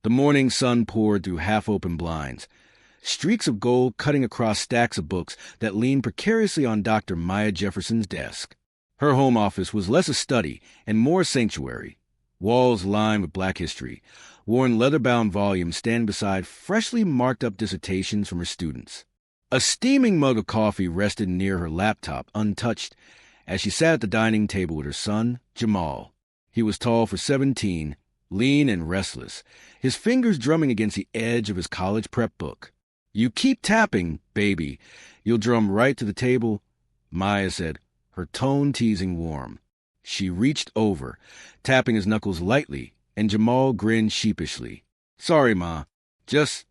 The morning sun poured through half-open blinds, streaks of gold cutting across stacks of books that leaned precariously on Dr. Maya Jefferson's desk. Her home office was less a study and more a sanctuary. Walls lined with Black history, worn leather-bound volumes stand beside freshly marked-up dissertations from her students. A steaming mug of coffee rested near her laptop, untouched, as she sat at the dining table with her son, Jamal. He was tall for 17, lean and restless, his fingers drumming against the edge of his college prep book. "You keep tapping, baby. You'll drum right to the table," Maya said, her tone teasing warm. She reached over, tapping his knuckles lightly, and Jamal grinned sheepishly. "Sorry, Ma. Just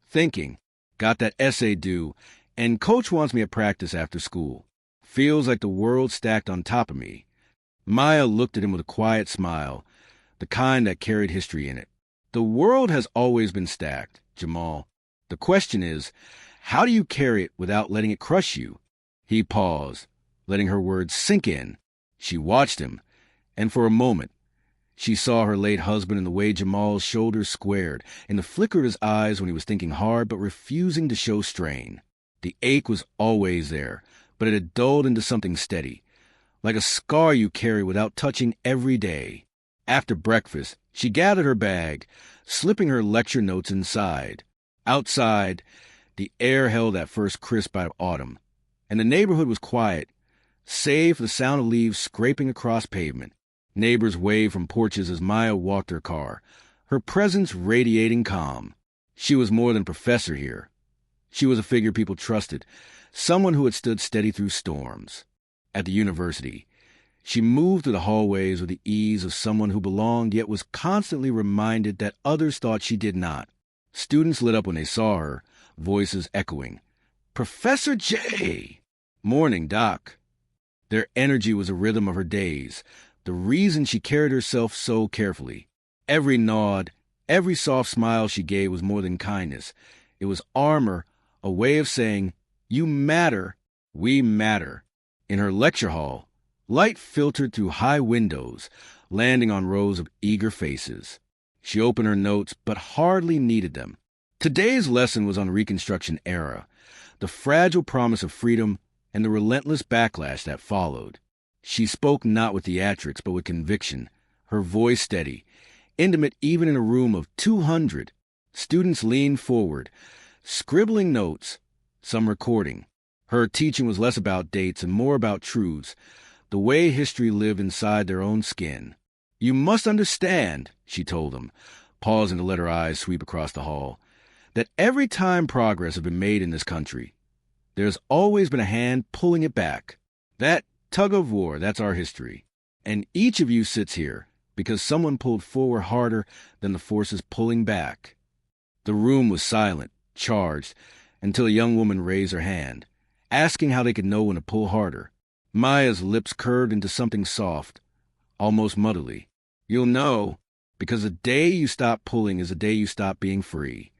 thinking. Got that essay due, and Coach wants me at practice after school. Feels like the world stacked on top of me." Maya looked at him with a quiet smile, the kind that carried history in it. "The world has always been stacked, Jamal. The question is, how do you carry it without letting it crush you?" He paused, letting her words sink in. She watched him, and for a moment, she saw her late husband in the way Jamal's shoulders squared, in the flicker of his eyes when he was thinking hard but refusing to show strain. The ache was always there, but it had dulled into something steady, like a scar you carry without touching every day. After breakfast, she gathered her bag, slipping her lecture notes inside. Outside, the air held that first crisp bite of autumn, and the neighborhood was quiet, save for the sound of leaves scraping across pavement. Neighbors waved from porches as Maya walked her car, her presence radiating calm. She was more than a professor here. She was a figure people trusted, someone who had stood steady through storms. At the university, she moved through the hallways with the ease of someone who belonged yet was constantly reminded that others thought she did not. Students lit up when they saw her, voices echoing, "Professor J!" "Morning, Doc." Their energy was a rhythm of her days, the reason she carried herself so carefully. Every nod, every soft smile she gave was more than kindness. It was armor, a way of saying, "You matter, we matter." In her lecture hall, light filtered through high windows, landing on rows of eager faces. She opened her notes, but hardly needed them. Today's lesson was on the Reconstruction era, the fragile promise of freedom and the relentless backlash that followed. She spoke not with theatrics, but with conviction, her voice steady, intimate even in a room of 200. Students leaned forward, scribbling notes, some recording. Her teaching was less about dates and more about truths, the way history lived inside their own skin. "You must understand," she told them, pausing to let her eyes sweep across the hall, "that every time progress has been made in this country, there's always been a hand pulling it back. That tug of war, that's our history. And each of you sits here because someone pulled forward harder than the forces pulling back." The room was silent, charged, until a young woman raised her hand, asking how they could know when to pull harder. Maya's lips curved into something soft, almost motherly. "You'll know, because the day you stop pulling is the day you stop being free."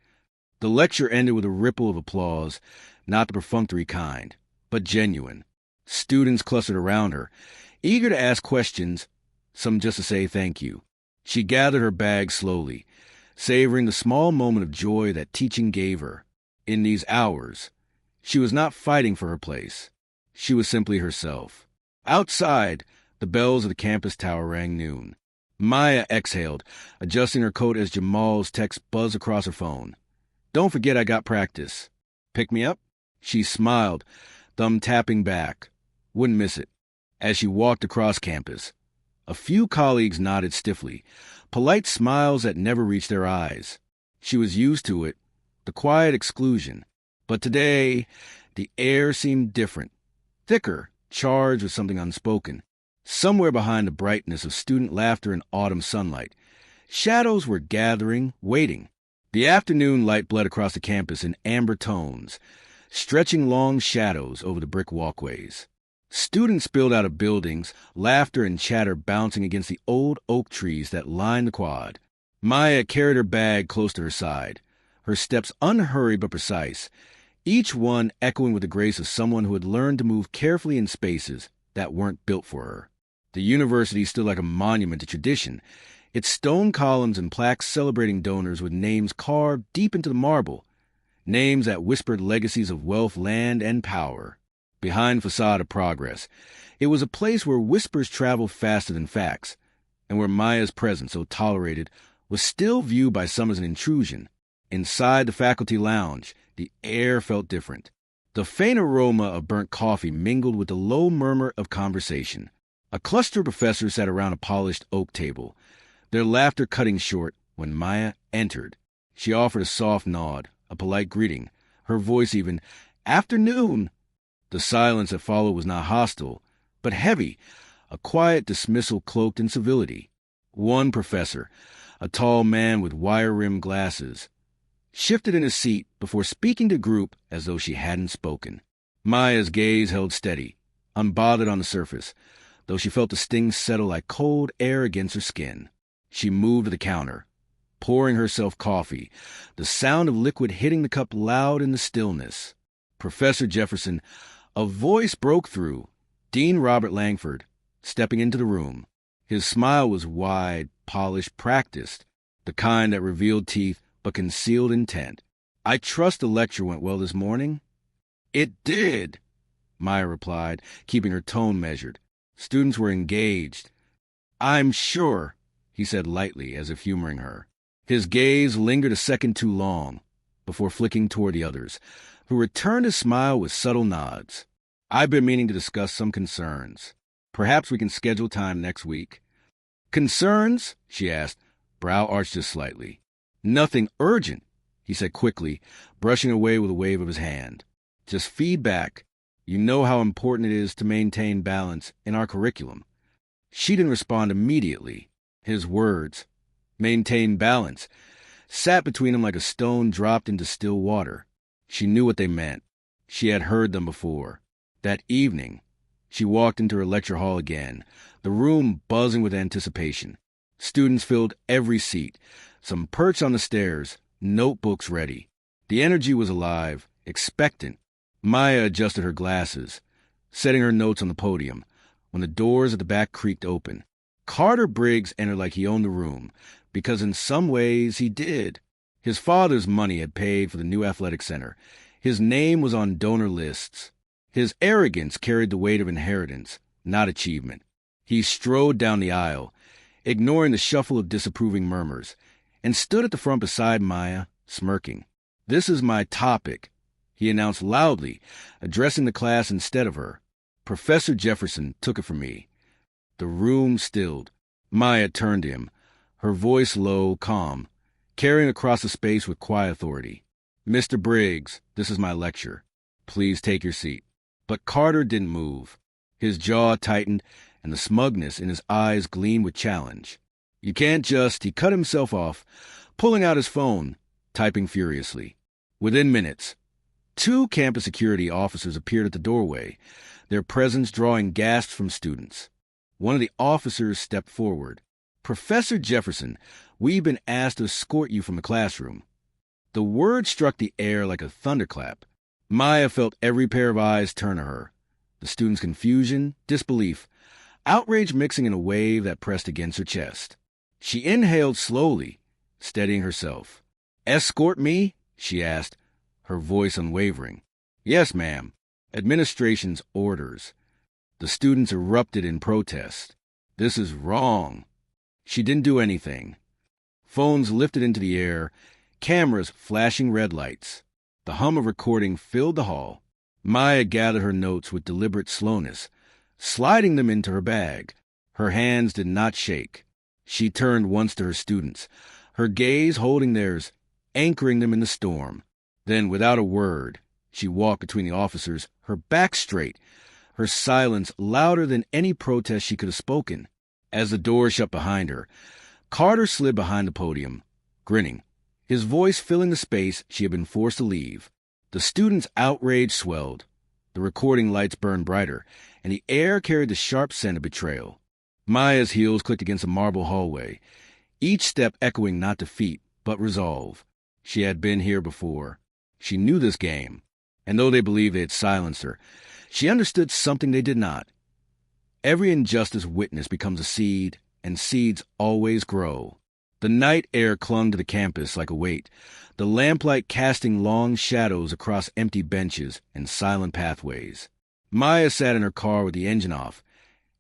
The lecture ended with a ripple of applause, not the perfunctory kind, but genuine. Students clustered around her, eager to ask questions, some just to say thank you. She gathered her bag slowly, savoring the small moment of joy that teaching gave her. In these hours, she was not fighting for her place. She was simply herself. Outside, the bells of the campus tower rang noon. Maya exhaled, adjusting her coat as Jamal's text buzzed across her phone. "Don't forget I got practice. Pick me up?" She smiled, thumb tapping back. Wouldn't miss it. As she walked across campus, a few colleagues nodded stiffly, polite smiles that never reached their eyes. She was used to it, the quiet exclusion. But today, the air seemed different, thicker, charged with something unspoken. Somewhere behind the brightness of student laughter and autumn sunlight, shadows were gathering, waiting. The afternoon light bled across the campus in amber tones, stretching long shadows over the brick walkways. Students spilled out of buildings, laughter and chatter bouncing against the old oak trees that lined the quad. Maya carried her bag close to her side, her steps unhurried but precise, each one echoing with the grace of someone who had learned to move carefully in spaces that weren't built for her. The university stood like a monument to tradition, its stone columns and plaques celebrating donors with names carved deep into the marble, names that whispered legacies of wealth, land, and power. Behind facade of progress, it was a place where whispers traveled faster than facts, and where Maya's presence, so tolerated, was still viewed by some as an intrusion. Inside the faculty lounge, the air felt different. The faint aroma of burnt coffee mingled with the low murmur of conversation. A cluster of professors sat around a polished oak table, their laughter cutting short when Maya entered. She offered a soft nod, a polite greeting, her voice even, "Afternoon." The silence that followed was not hostile, but heavy, a quiet dismissal cloaked in civility. One professor, a tall man with wire-rimmed glasses, shifted in his seat before speaking to the group as though she hadn't spoken. Maya's gaze held steady, unbothered on the surface, though she felt the sting settle like cold air against her skin. She moved to the counter, pouring herself coffee, the sound of liquid hitting the cup loud in the stillness. Professor Jefferson, a voice broke through, Dean Robert Langford, stepping into the room. His smile was wide, polished, practiced, the kind that revealed teeth but concealed intent. "I trust the lecture went well this morning?" "It did," Maya replied, keeping her tone measured. Students were engaged. "I'm sure," he said lightly, as if humoring her. His gaze lingered a second too long, before flicking toward the others, who returned his smile with subtle nods. "I've been meaning to discuss some concerns. Perhaps we can schedule time next week." "Concerns?" she asked, brow arched just slightly. "Nothing urgent," he said quickly, brushing away with a wave of his hand. "Just feedback. You know how important it is to maintain balance in our curriculum." She didn't respond immediately. His words, "maintain balance," sat between them like a stone dropped into still water. She knew what they meant. She had heard them before. That evening, she walked into her lecture hall again, the room buzzing with anticipation. Students filled every seat, some perched on the stairs, notebooks ready. The energy was alive, expectant. Maya adjusted her glasses, setting her notes on the podium, when the doors at the back creaked open. Carter Briggs entered like he owned the room, because in some ways he did. His father's money had paid for the new athletic center. His name was on donor lists. His arrogance carried the weight of inheritance, not achievement. He strode down the aisle, ignoring the shuffle of disapproving murmurs, and stood at the front beside Maya, smirking. "This is my topic," he announced loudly, addressing the class instead of her. "Professor Jefferson took it from me." The room stilled. Maya turned to him, her voice low, calm, carrying across the space with quiet authority. "Mr. Briggs, this is my lecture. Please take your seat." But Carter didn't move. His jaw tightened, and the smugness in his eyes gleamed with challenge. "You can't just—" He cut himself off, pulling out his phone, typing furiously. Within minutes, 2 campus security officers appeared at the doorway, their presence drawing gasps from students. One of the officers stepped forward. "Professor Jefferson, we've been asked to escort you from the classroom." The word struck the air like a thunderclap. Maya felt every pair of eyes turn to her. The students' confusion, disbelief, outrage mixing in a wave that pressed against her chest. She inhaled slowly, steadying herself. "Escort me?" she asked, her voice unwavering. "Yes, ma'am. Administration's orders." The students erupted in protest. "This is wrong." She didn't do anything. Phones lifted into the air, cameras flashing red lights. The hum of recording filled the hall. Maya gathered her notes with deliberate slowness, sliding them into her bag. Her hands did not shake. She turned once to her students, her gaze holding theirs, anchoring them in the storm. Then, without a word, she walked between the officers, her back straight, her silence louder than any protest she could have spoken. As the door shut behind her, Carter slid behind the podium, grinning, his voice filling the space she had been forced to leave. The students' outrage swelled. The recording lights burned brighter, and the air carried the sharp scent of betrayal. Maya's heels clicked against a marble hallway, each step echoing not defeat, but resolve. She had been here before. She knew this game, and though they believed they had silenced her, she understood something they did not. Every injustice witnessed becomes a seed, and seeds always grow. The night air clung to the campus like a weight, the lamplight casting long shadows across empty benches and silent pathways. Maya sat in her car with the engine off,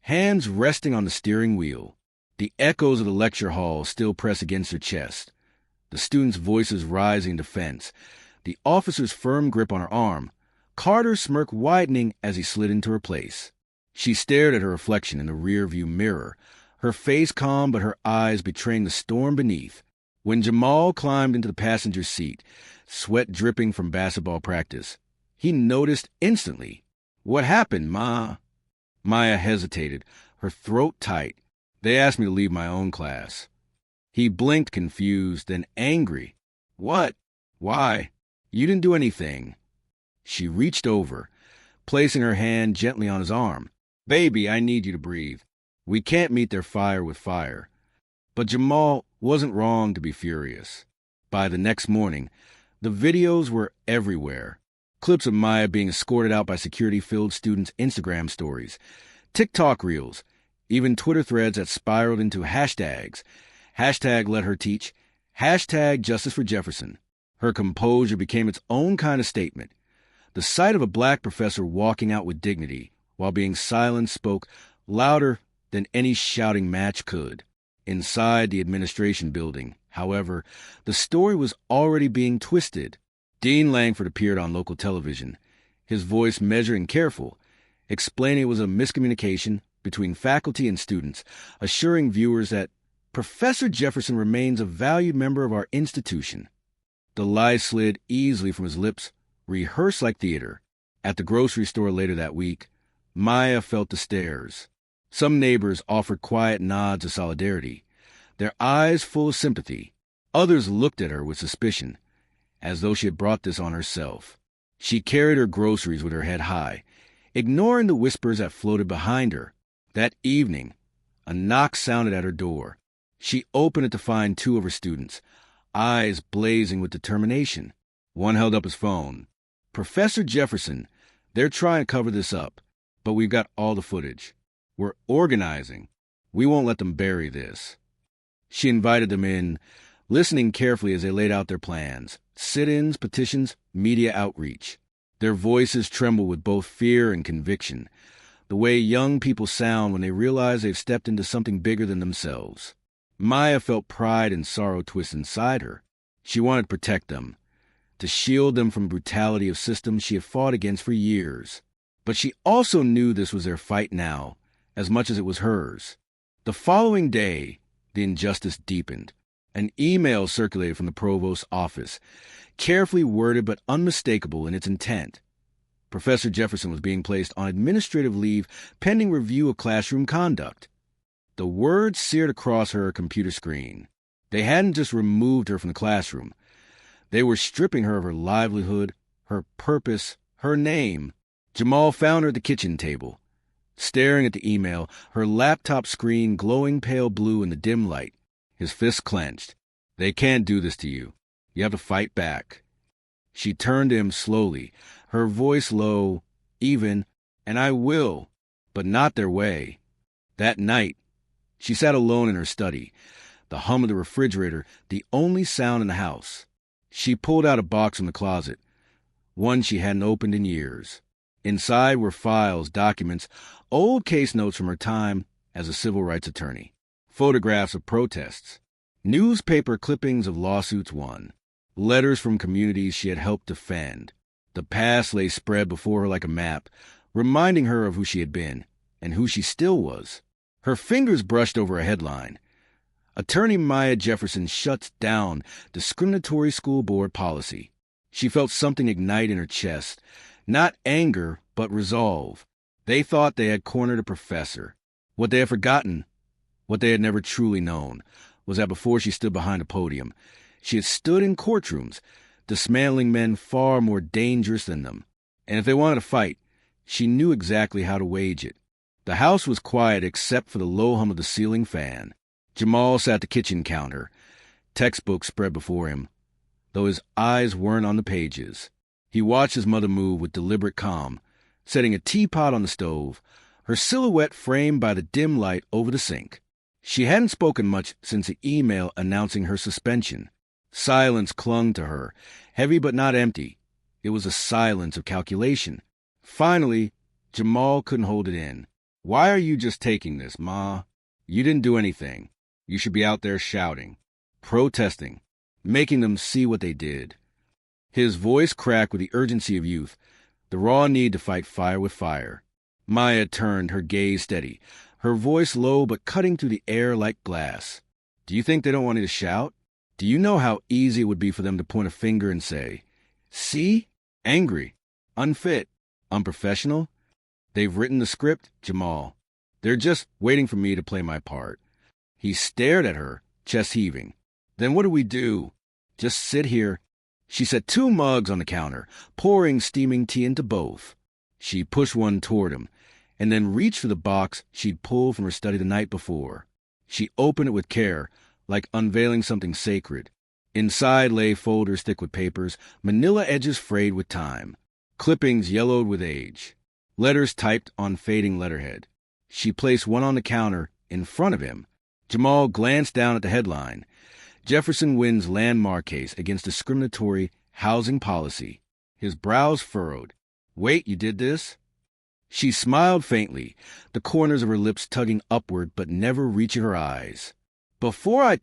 hands resting on the steering wheel. The echoes of the lecture hall still press against her chest, the students' voices rising in defense, the officer's firm grip on her arm, Carter's smirk widening as he slid into her place. She stared at her reflection in the rear-view mirror, her face calm but her eyes betraying the storm beneath. When Jamal climbed into the passenger seat, sweat dripping from basketball practice, he noticed instantly. "What happened, Ma?" Maya hesitated, her throat tight. "They asked me to leave my own class." He blinked, confused, then angry. "What? Why? You didn't do anything." She reached over, placing her hand gently on his arm. "Baby, I need you to breathe. We can't meet their fire with fire." But Jamal wasn't wrong to be furious. By the next morning, the videos were everywhere. Clips of Maya being escorted out by security filled students' Instagram stories, TikTok reels, even Twitter threads that spiraled into hashtags. Hashtag let her teach. Hashtag justice for Jefferson. Her composure became its own kind of statement. The sight of a black professor walking out with dignity while being silent spoke louder than any shouting match could. Inside the administration building, however, the story was already being twisted. Dean Langford appeared on local television, his voice measured and careful, explaining it was a miscommunication between faculty and students, assuring viewers that Professor Jefferson remains a valued member of our institution. The lie slid easily from his lips, rehearsed like theater. At the grocery store later that week, Maya felt the stares. Some neighbors offered quiet nods of solidarity, their eyes full of sympathy. Others looked at her with suspicion, as though she had brought this on herself. She carried her groceries with her head high, ignoring the whispers that floated behind her. That evening, a knock sounded at her door. She opened it to find two of her students, eyes blazing with determination. One held up his phone. "Professor Jefferson, they're trying to cover this up, but we've got all the footage. We're organizing. We won't let them bury this." She invited them in, listening carefully as they laid out their plans, sit-ins, petitions, media outreach. Their voices trembled with both fear and conviction, the way young people sound when they realize they've stepped into something bigger than themselves. Maya felt pride and sorrow twist inside her. She wanted to protect them, to shield them from brutality of systems she had fought against for years. But she also knew this was their fight now, as much as it was hers. The following day, the injustice deepened. An email circulated from the provost's office, carefully worded but unmistakable in its intent. Professor Jefferson was being placed on administrative leave pending review of classroom conduct. The words seared across her computer screen. They hadn't just removed her from the classroom. They were stripping her of her livelihood, her purpose, her name. Jamal found her at the kitchen table, staring at the email, her laptop screen glowing pale blue in the dim light, his fists clenched. "They can't do this to you. You have to fight back." She turned to him slowly, her voice low, even, "And I will, but not their way." That night, she sat alone in her study, the hum of the refrigerator the only sound in the house. She pulled out a box from the closet, one she hadn't opened in years. Inside were files, documents, old case notes from her time as a civil rights attorney, photographs of protests, newspaper clippings of lawsuits won, letters from communities she had helped defend. The past lay spread before her like a map, reminding her of who she had been and who she still was. Her fingers brushed over a headline. Attorney Maya Jefferson shuts down discriminatory school board policy. She felt something ignite in her chest, not anger, but resolve. They thought they had cornered a professor. What they had forgotten, what they had never truly known, was that before she stood behind a podium, she had stood in courtrooms, dismantling men far more dangerous than them. And if they wanted to fight, she knew exactly how to wage it. The house was quiet except for the low hum of the ceiling fan. Jamal sat at the kitchen counter, textbooks spread before him, though his eyes weren't on the pages. He watched his mother move with deliberate calm, setting a teapot on the stove, her silhouette framed by the dim light over the sink. She hadn't spoken much since the email announcing her suspension. Silence clung to her, heavy but not empty. It was a silence of calculation. Finally, Jamal couldn't hold it in. "Why are you just taking this, Ma? You didn't do anything. You should be out there shouting, protesting, making them see what they did." His voice cracked with the urgency of youth, the raw need to fight fire with fire. Maya turned, her gaze steady, her voice low but cutting through the air like glass. "Do you think they don't want you to shout? Do you know how easy it would be for them to point a finger and say, 'See? Angry, unfit, unprofessional? They've written the script, Jamal. They're just waiting for me to play my part.'" He stared at her, chest heaving. "Then what do we do? Just sit here?" She set 2 mugs on the counter, pouring steaming tea into both. She pushed one toward him, and then reached for the box she'd pulled from her study the night before. She opened it with care, like unveiling something sacred. Inside lay folders thick with papers, manila edges frayed with time, clippings yellowed with age, letters typed on fading letterhead. She placed one on the counter in front of him. Jamal glanced down at the headline, "Jefferson wins landmark case against discriminatory housing policy." His brows furrowed. "Wait, you did this?" She smiled faintly, the corners of her lips tugging upward but never reaching her eyes. Before I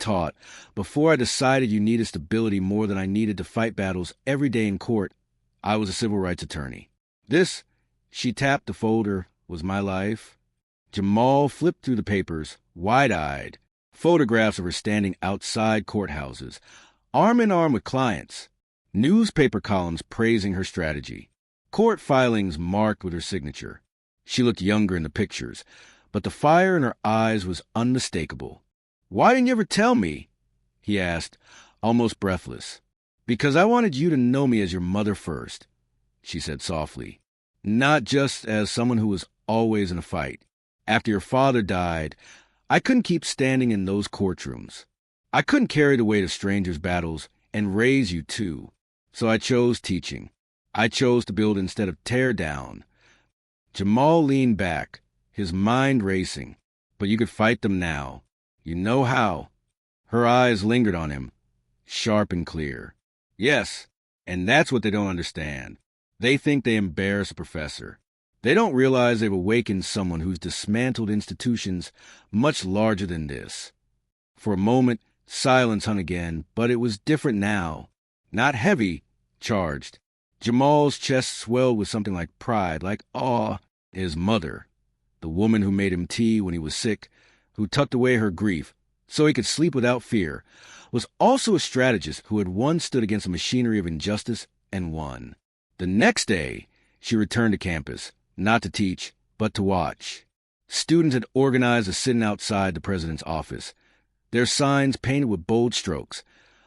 decided you needed stability more than I needed to fight battles every day in court, I was a civil rights attorney. This," she tapped the folder, "was my life." Jamal flipped through the papers, wide-eyed, photographs of her standing outside courthouses, arm in arm with clients, newspaper columns praising her strategy, court filings marked with her signature. She looked younger in the pictures, but the fire in her eyes was unmistakable. "Why didn't you ever tell me?" he asked, almost breathless. "Because I wanted you to know me as your mother first," she said softly, "not just as someone who was always in a fight. After your father died, I couldn't keep standing in those courtrooms. I couldn't carry the weight of strangers' battles and raise you too. So I chose teaching. I chose to build instead of tear down." Jamal leaned back, his mind racing. "But you could fight them now. You know how." Her eyes lingered on him, sharp and clear. "Yes, and that's what they don't understand. They think they embarrass a professor. They don't realize they've awakened someone who's dismantled institutions much larger than this." For a moment, silence hung again, but it was different now. Not heavy, charged. Jamal's chest swelled with something like pride, like awe. His mother, the woman who made him tea when he was sick, who tucked away her grief so he could sleep without fear, was also a strategist who had once stood against a machinery of injustice and won. The next day, she returned to campus, not to teach, but to watch. Students had organized a sit-in outside the president's office, their signs painted with bold strokes.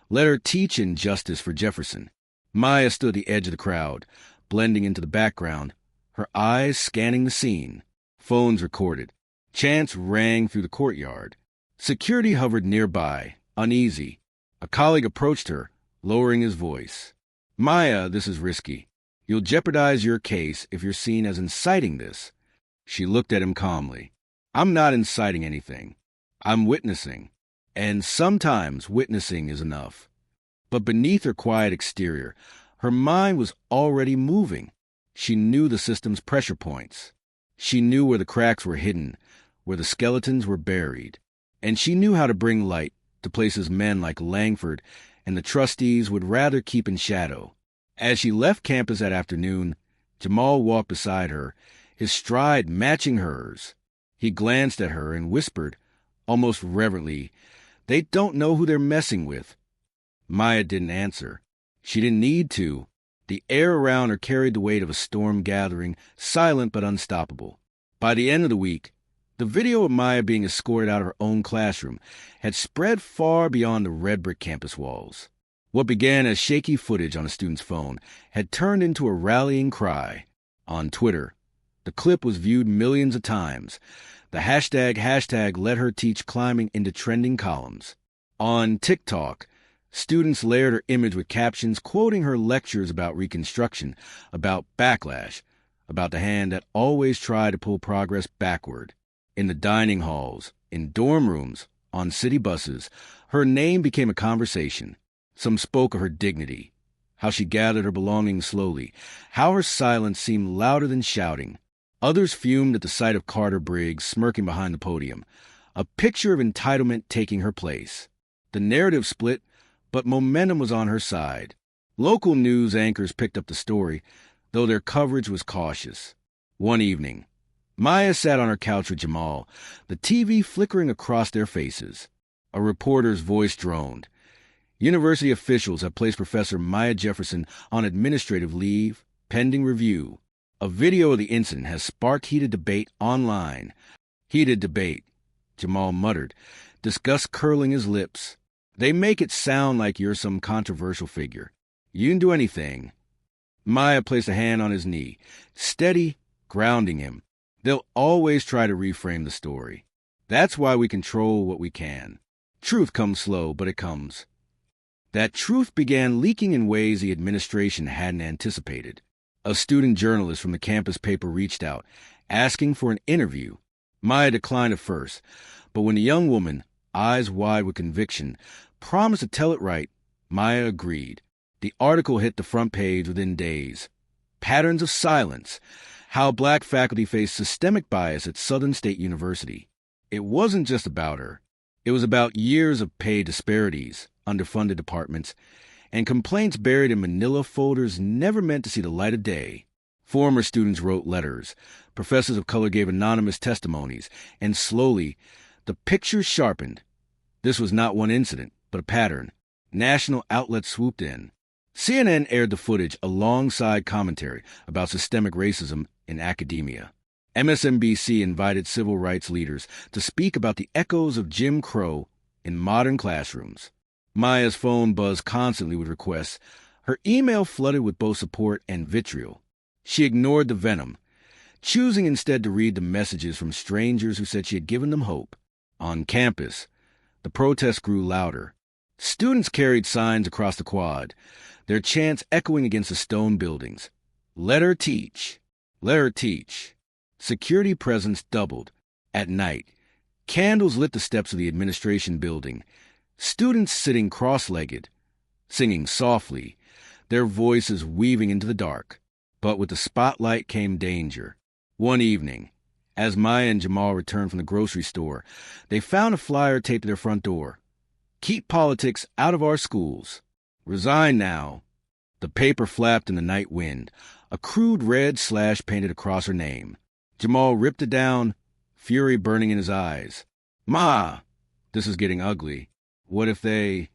"Let her teach in justice for Jefferson." Maya stood at the edge of the crowd, blending into the background, her eyes scanning the scene. Phones recorded. Chants rang through the courtyard. Security hovered nearby, uneasy. A colleague approached her, lowering his voice. "Maya, this is risky. You'll jeopardize your case if you're seen as inciting this." She looked at him calmly. "I'm not inciting anything. I'm witnessing. And sometimes witnessing is enough." But beneath her quiet exterior, her mind was already moving. She knew the system's pressure points. She knew where the cracks were hidden, where the skeletons were buried. And she knew how to bring light to places men like Langford and the trustees would rather keep in shadow. As she left campus that afternoon, Jamal walked beside her, his stride matching hers. He glanced at her and whispered, almost reverently, "They don't know who they're messing with." Maya didn't answer. She didn't need to. The air around her carried the weight of a storm gathering, silent but unstoppable. By the end of the week, the video of Maya being escorted out of her own classroom had spread far beyond the red brick campus walls. What began as shaky footage on a student's phone had turned into a rallying cry. On Twitter, the clip was viewed millions of times. The hashtag let her teach climbing into trending columns. On TikTok, students layered her image with captions quoting her lectures about Reconstruction, about backlash, about the hand that always tried to pull progress backward. In the dining halls, In dorm rooms, on city buses, her name became a conversation. Some spoke of her dignity, how she gathered her belongings slowly, how her silence seemed louder than shouting. Others fumed at the sight of Carter Briggs smirking behind the podium, a picture of entitlement taking her place. The narrative split, but momentum was on her side. Local news anchors picked up the story, though their coverage was cautious. One evening, Maya sat on her couch with Jamal, the TV flickering across their faces. A reporter's voice droned. University officials have placed Professor Maya Jefferson on administrative leave, pending review. A video of the incident has sparked heated debate online. Heated debate, Jamal muttered, disgust curling his lips. They make it sound like you're some controversial figure. You can do anything. Maya placed a hand on his knee, steady, grounding him. They'll always try to reframe the story. That's why we control what we can. Truth comes slow, but it comes. That truth began leaking in ways the administration hadn't anticipated. A student journalist from the campus paper reached out, asking for an interview. Maya declined at first, but when the young woman, eyes wide with conviction, promised to tell it right, Maya agreed. The article hit the front page within days. Patterns of Silence: How Black Faculty Face Systemic Bias at Southern State University. It wasn't just about her. It was about years of pay disparities, underfunded departments, and complaints buried in manila folders never meant to see the light of day. Former students wrote letters. Professors of color gave anonymous testimonies, and slowly, the picture sharpened. This was not one incident, but a pattern. National outlets swooped in. CNN aired the footage alongside commentary about systemic racism in academia. MSNBC invited civil rights leaders to speak about the echoes of Jim Crow in modern classrooms. Maya's phone buzzed constantly with requests. Her email flooded with both support and vitriol. She ignored the venom, choosing instead to read the messages from strangers who said she had given them hope. On campus, the protests grew louder. Students carried signs across the quad, their chants echoing against the stone buildings. Let her teach. Let her teach. Security presence doubled. At night, candles lit the steps of the administration building. Students sitting cross-legged, singing softly, their voices weaving into the dark. But with the spotlight came danger. One evening, as Maya and Jamal returned from the grocery store, they found a flyer taped to their front door. Keep politics out of our schools. Resign now. The paper flapped in the night wind, a crude red slash painted across her name. Jamal ripped it down, fury burning in his eyes. Ma, this is getting ugly. What if they...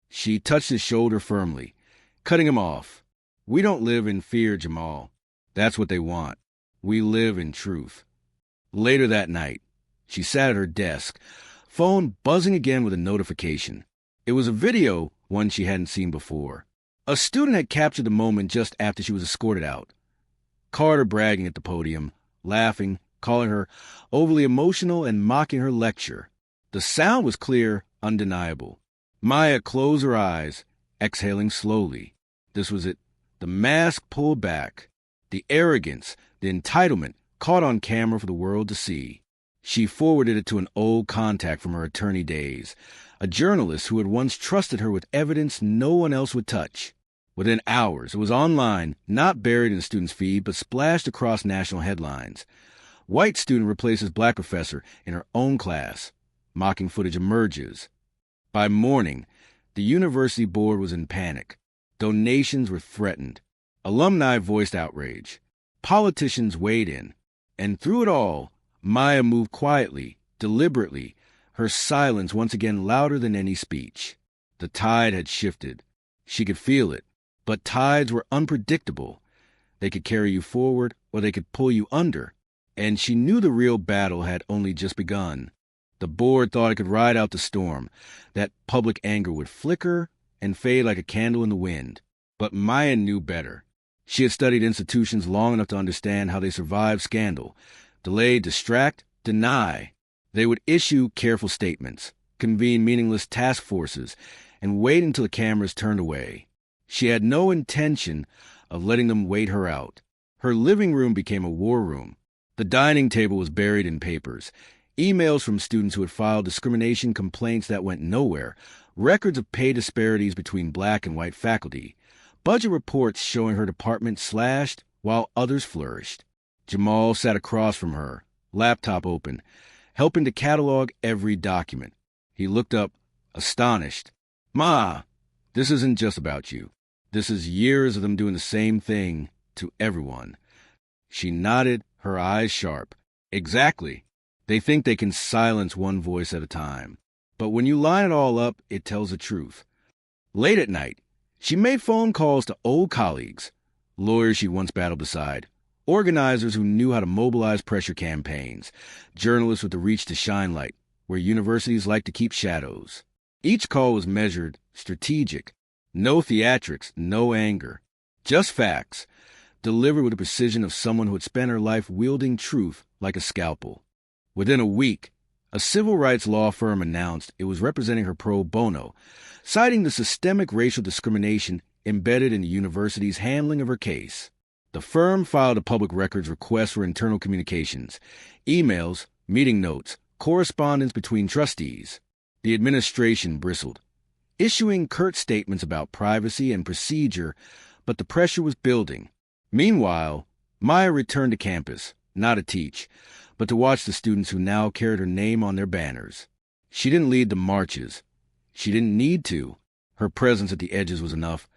She touched his shoulder firmly, cutting him off. We don't live in fear, Jamal. That's what they want. We live in truth. Later that night, she sat at her desk, phone buzzing again with a notification. It was a video, one she hadn't seen before. A student had captured the moment just after she was escorted out. Carter bragging at the podium, laughing, calling her overly emotional and mocking her lecture. The sound was clear, undeniable. Maya closed her eyes, exhaling slowly. This was it. The mask pulled back. The arrogance, the entitlement, caught on camera for the world to see. She forwarded it to an old contact from her attorney days, a journalist who had once trusted her with evidence no one else would touch. Within hours, it was online, not buried in the student's feed, but splashed across national headlines. White student replaces black professor in her own class. Mocking footage emerges. By morning, the university board was in panic. Donations were threatened. Alumni voiced outrage. Politicians weighed in. And through it all, Maya moved quietly, deliberately, her silence once again louder than any speech. The tide had shifted. She could feel it. But tides were unpredictable. They could carry you forward, or they could pull you under. And she knew the real battle had only just begun. The board thought it could ride out the storm, that public anger would flicker and fade like a candle in the wind. But Maya knew better. She had studied institutions long enough to understand how they survive scandal. Delay, distract, deny. They would issue careful statements, convene meaningless task forces, and wait until the cameras turned away. She had no intention of letting them wait her out. Her living room became a war room. The dining table was buried in papers. Emails from students who had filed discrimination complaints that went nowhere, records of pay disparities between black and white faculty, budget reports showing her department slashed while others flourished. Jamal sat across from her, laptop open, helping to catalog every document. He looked up, astonished. "Ma, this isn't just about you. This is years of them doing the same thing to everyone." She nodded, her eyes sharp. "Exactly. They think they can silence one voice at a time. But when you line it all up, it tells the truth." Late at night, she made phone calls to old colleagues, lawyers she once battled beside, organizers who knew how to mobilize pressure campaigns, journalists with the reach to shine light, where universities like to keep shadows. Each call was measured, strategic. No theatrics, no anger. Just facts, delivered with the precision of someone who had spent her life wielding truth like a scalpel. Within a week, a civil rights law firm announced it was representing her pro bono, citing the systemic racial discrimination embedded in the university's handling of her case. The firm filed a public records request for internal communications, emails, meeting notes, correspondence between trustees. The administration bristled, issuing curt statements about privacy and procedure, but the pressure was building. Meanwhile, Maya returned to campus, not to teach, but to watch the students who now carried her name on their banners. She didn't lead the marches. She didn't need to. Her presence at the edges was enough,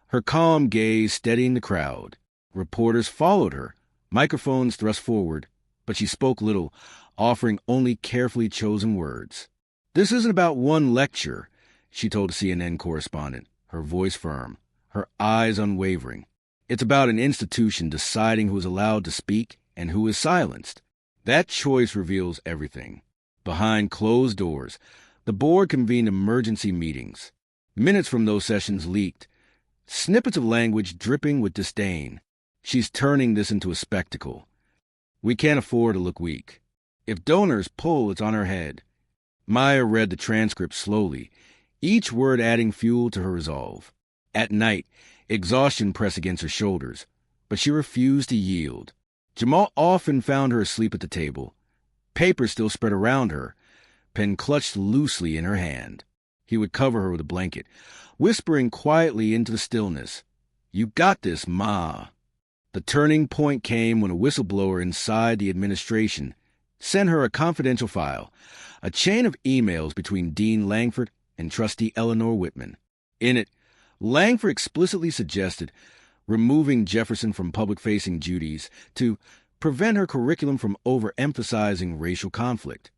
her calm gaze steadying the crowd. Reporters followed her, microphones thrust forward, but she spoke little, offering only carefully chosen words. "This isn't about one lecture," she told a CNN correspondent, her voice firm, her eyes unwavering. "It's about an institution deciding who is allowed to speak and who is silenced. That choice reveals everything." Behind closed doors, the board convened emergency meetings. Minutes from those sessions leaked, snippets of language dripping with disdain. "She's turning this into a spectacle. We can't afford to look weak. If donors pull, it's on her head." Maya read the transcript slowly, each word adding fuel to her resolve. At night, exhaustion pressed against her shoulders, but she refused to yield. Jamal often found her asleep at the table. Paper still spread around her, pen clutched loosely in her hand. He would cover her with a blanket, whispering quietly into the stillness, "You got this, Ma." The turning point came when a whistleblower inside the administration sent her a confidential file, a chain of emails between Dean Langford and Trustee Eleanor Whitman. In it, Langford explicitly suggested removing Jefferson from public-facing duties to prevent her curriculum from overemphasizing racial conflict.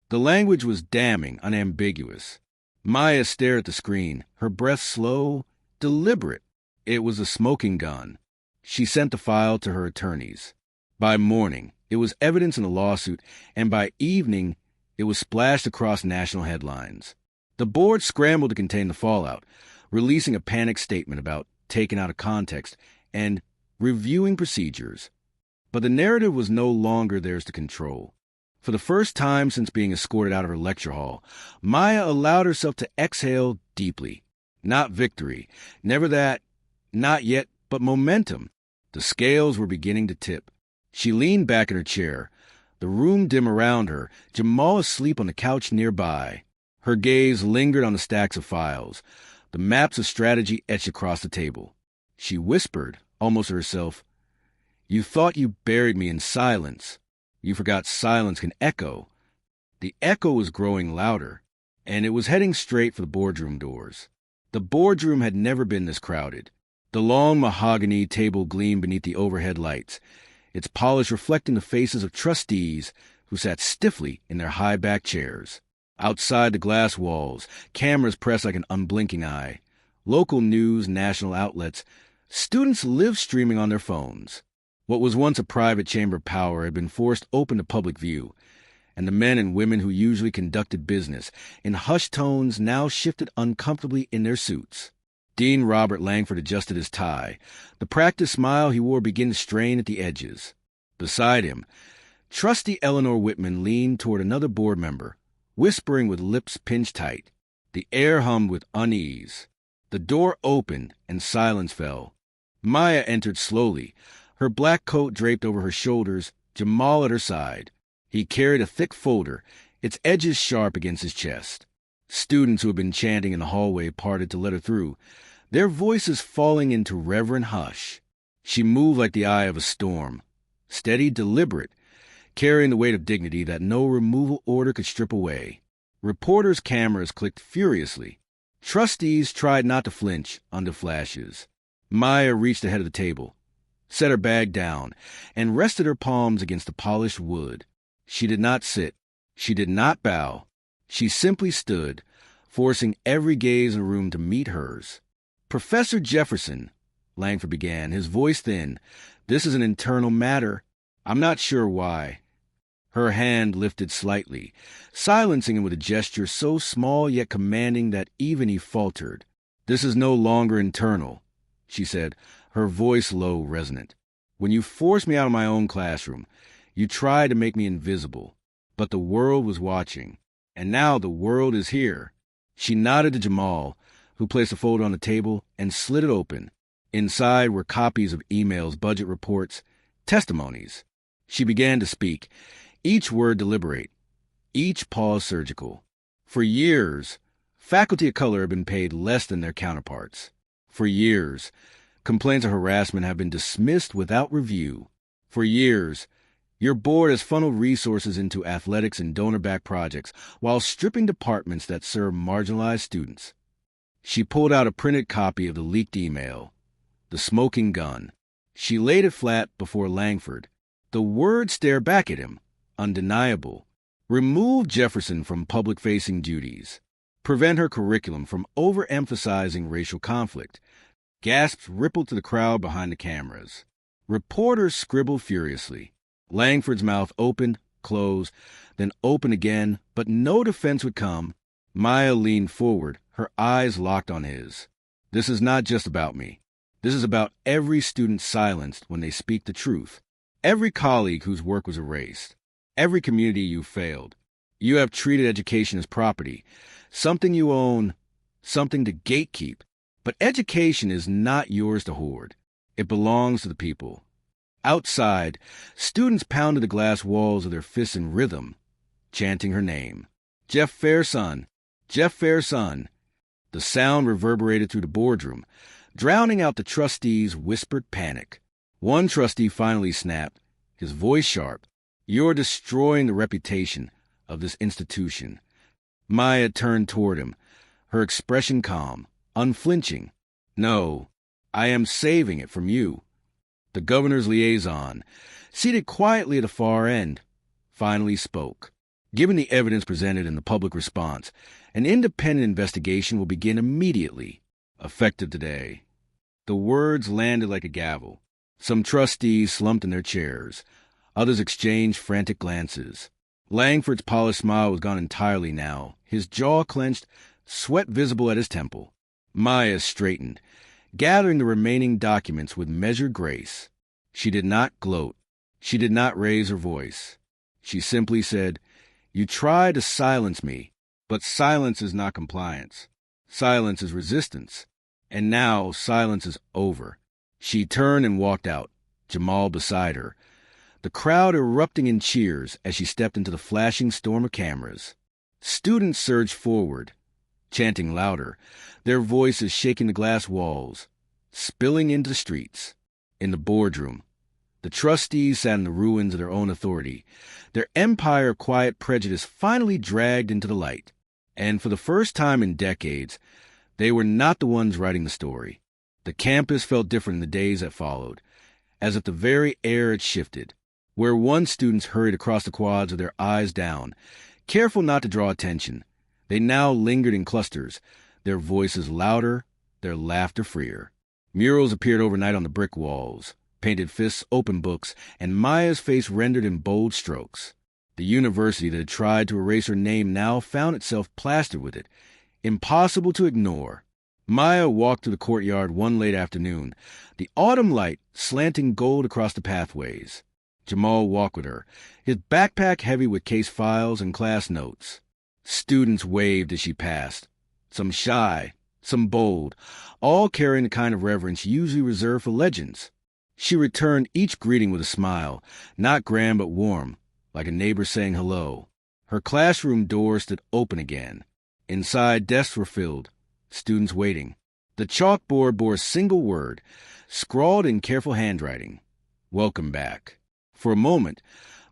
The language was damning, unambiguous. Maya stared at the screen, her breath slow, deliberate. It was a smoking gun. She sent the file to her attorneys. By morning, it was evidence in the lawsuit, and by evening, it was splashed across national headlines. The board scrambled to contain the fallout, releasing a panicked statement about taken out of context and reviewing procedures. But the narrative was no longer theirs to control. For the first time since being escorted out of her lecture hall, Maya allowed herself to exhale deeply. Not victory, never that, not yet, but momentum. The scales were beginning to tip. She leaned back in her chair, the room dim around her, Jamal asleep on the couch nearby. Her gaze lingered on the stacks of files, the maps of strategy etched across the table. She whispered, almost to herself, "You thought you buried me in silence. You forgot silence can echo." The echo was growing louder, and it was heading straight for the boardroom doors. The boardroom had never been this crowded. The long mahogany table gleamed beneath the overhead lights, its polish reflecting the faces of trustees who sat stiffly in their high-backed chairs. Outside the glass walls, cameras pressed like an unblinking eye. Local news, national outlets, students live streaming on their phones. What was once a private chamber of power had been forced open to public view, and the men and women who usually conducted business in hushed tones now shifted uncomfortably in their suits. Dean Robert Langford adjusted his tie, the practiced smile he wore beginning to strain at the edges. Beside him, Trustee Eleanor Whitman leaned toward another board member, whispering with lips pinched tight. The air hummed with unease. The door opened, and silence fell. Maya entered slowly, her black coat draped over her shoulders, Jamal at her side. He carried a thick folder, its edges sharp against his chest. Students who had been chanting in the hallway parted to let her through, their voices falling into reverent hush. She moved like the eye of a storm, steady, deliberate, carrying the weight of dignity that no removal order could strip away. Reporters' cameras clicked furiously. Trustees tried not to flinch under flashes. Maya reached the head of the table, set her bag down, and rested her palms against the polished wood. She did not sit. She did not bow. She simply stood, forcing every gaze in the room to meet hers. "Professor Jefferson," Langford began, his voice thin, "this is an internal matter. I'm not sure why." Her hand lifted slightly, silencing him with a gesture so small yet commanding that even he faltered. "This is no longer internal," she said, her voice low, resonant. "When you forced me out of my own classroom, you tried to make me invisible. But the world was watching. And now the world is here." She nodded to Jamal, who placed a folder on the table and slid it open. Inside were copies of emails, budget reports, testimonies. She began to speak, each word deliberate, each pause surgical. For years, faculty of color have been paid less than their counterparts. For years, complaints of harassment have been dismissed without review. For years, your board has funneled resources into athletics and donor-backed projects while stripping departments that serve marginalized students. She pulled out a printed copy of the leaked email, the smoking gun. She laid it flat before Langford. The words stared back at him, undeniable. Remove Jefferson from public-facing duties. Prevent her curriculum from overemphasizing racial conflict. Gasps rippled to the crowd behind the cameras. Reporters scribbled furiously. Langford's mouth opened, closed, then opened again, but no defense would come. Maya leaned forward, her eyes locked on his. "This is not just about me. This is about every student silenced when they speak the truth. Every colleague whose work was erased. Every community you failed. You have treated education as property, something you own, something to gatekeep. But education is not yours to hoard. It belongs to the people." Outside, students pounded the glass walls of their fists in rhythm, chanting her name. "Jeff Fairson! Jeff Fairson!" The sound reverberated through the boardroom, drowning out the trustees' whispered panic. One trustee finally snapped, his voice sharp, "You're destroying the reputation of this institution." Maya turned toward him, her expression calm, unflinching. "No, I am saving it from you." The governor's liaison, seated quietly at the far end, finally spoke. "Given the evidence presented in the public response, an independent investigation will begin immediately, effective today." The words landed like a gavel. Some trustees slumped in their chairs. Others exchanged frantic glances. Langford's polished smile was gone entirely now, his jaw clenched, sweat visible at his temple. Maya straightened, gathering the remaining documents with measured grace. She did not gloat. She did not raise her voice. She simply said, "You try to silence me, but silence is not compliance. Silence is resistance. And now silence is over." She turned and walked out, Jamal beside her, the crowd erupting in cheers as she stepped into the flashing storm of cameras. Students surged forward, chanting louder, their voices shaking the glass walls, spilling into the streets. In the boardroom, the trustees sat in the ruins of their own authority, their empire of quiet prejudice finally dragged into the light. And for the first time in decades, they were not the ones writing the story. The campus felt different in the days that followed, as if the very air had shifted. Where once students hurried across the quads with their eyes down, careful not to draw attention, they now lingered in clusters, their voices louder, their laughter freer. Murals appeared overnight on the brick walls, painted fists, open books, and Maya's face rendered in bold strokes. The university that had tried to erase her name now found itself plastered with it, impossible to ignore. Maya walked through the courtyard one late afternoon, the autumn light slanting gold across the pathways. Jamal walked with her, his backpack heavy with case files and class notes. Students waved as she passed, some shy, some bold, all carrying the kind of reverence usually reserved for legends. She returned each greeting with a smile, not grand but warm, like a neighbor saying hello. Her classroom door stood open again. Inside, desks were filled, students waiting. The chalkboard bore a single word, scrawled in careful handwriting: "Welcome back." For a moment,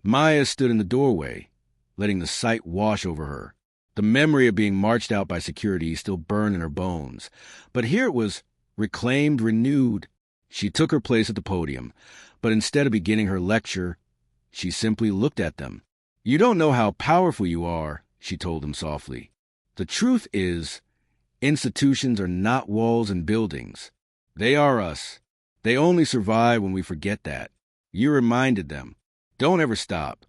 Maya stood in the doorway, letting the sight wash over her. The memory of being marched out by security still burned in her bones. But here it was reclaimed, renewed. She took her place at the podium, but instead of beginning her lecture, she simply looked at them. "You don't know how powerful you are," she told them softly. "The truth is, institutions are not walls and buildings. They are us. They only survive when we forget that." You reminded them. Don't ever stop.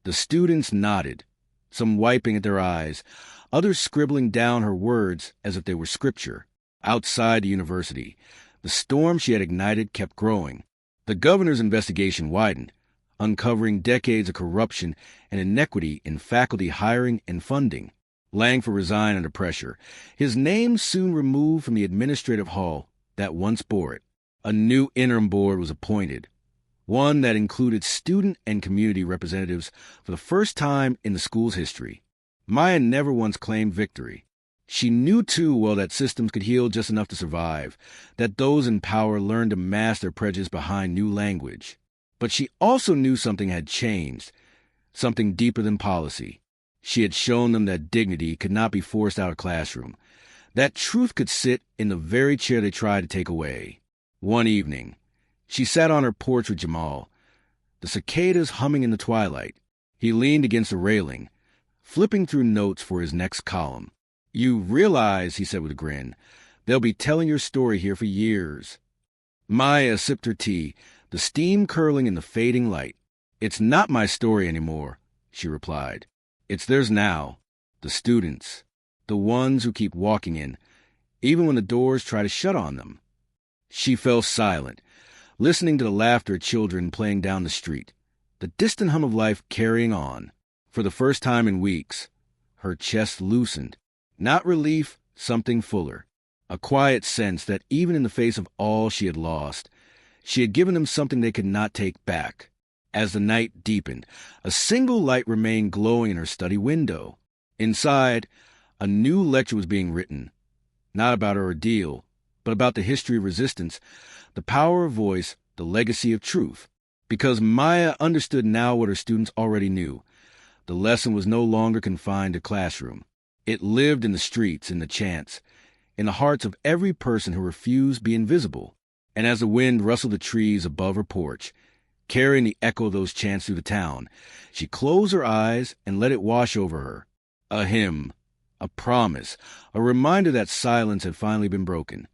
The students nodded, some wiping at their eyes, others scribbling down her words as if they were scripture. Outside the university, the storm she had ignited kept growing. The governor's investigation widened, uncovering decades of corruption and inequity in faculty hiring and funding. Langford resigned under pressure, his name soon removed from the administrative hall that once bore it. A new interim board was appointed, one that included student and community representatives for the first time in the school's history. Maya never once claimed victory. She knew too well that systems could heal just enough to survive, that those in power learned to mask their prejudice behind new language. But she also knew something had changed, something deeper than policy. She had shown them that dignity could not be forced out of a classroom, that truth could sit in the very chair they tried to take away. One evening, she sat on her porch with Jamal, the cicadas humming in the twilight. He leaned against the railing, flipping through notes for his next column. "You realize," he said with a grin, "they'll be telling your story here for years." Maya sipped her tea, the steam curling in the fading light. "It's not my story anymore," she replied. "It's theirs now. The students. The ones who keep walking in, even when the doors try to shut on them." She fell silent, listening to the laughter of children playing down the street, the distant hum of life carrying on. For the first time in weeks, her chest loosened. Not relief, something fuller. A quiet sense that even in the face of all she had lost, she had given them something they could not take back. As the night deepened, a single light remained glowing in her study window. Inside, a new lecture was being written, not about her ordeal, but about the history of resistance, the power of voice, the legacy of truth. Because Maya understood now what her students already knew. The lesson was no longer confined to classroom. It lived in the streets, in the chants, in the hearts of every person who refused to be invisible. And as the wind rustled the trees above her porch, carrying the echo of those chants through the town, she closed her eyes and let it wash over her. A hymn, a promise, a reminder that silence had finally been broken.